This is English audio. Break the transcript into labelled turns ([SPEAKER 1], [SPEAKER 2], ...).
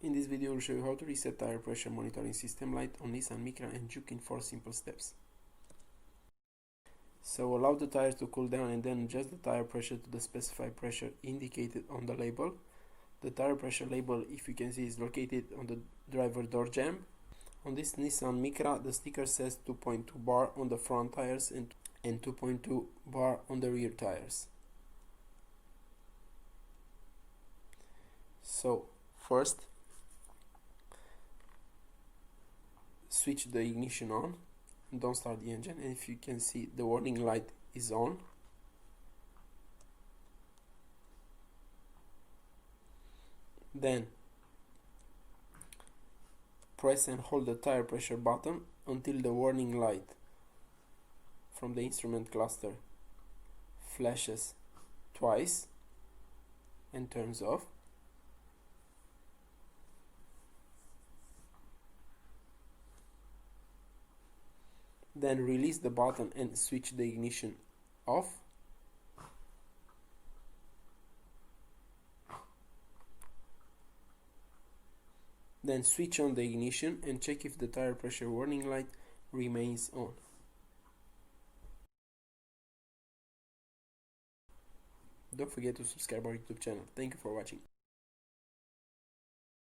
[SPEAKER 1] In this video, we'll show you how to reset tire pressure monitoring system light on Nissan Micra and Juke in 4 simple steps. So allow the tires to cool down and then adjust the tire pressure to the specified pressure indicated on the label. The tire pressure label, if you can see, is located on the driver door jamb. On this Nissan Micra, the sticker says 2.2 bar on the front tires and 2.2 bar on the rear tires. So first, switch the ignition on, don't start the engine, and if you can see, the warning light is on. Then press and hold the tire pressure button until the warning light from the instrument cluster flashes twice and turns off. Then release the button and switch the ignition off. Then switch on the ignition and check if the tire pressure warning light remains on. Don't forget to subscribe our YouTube channel. Thank you for watching.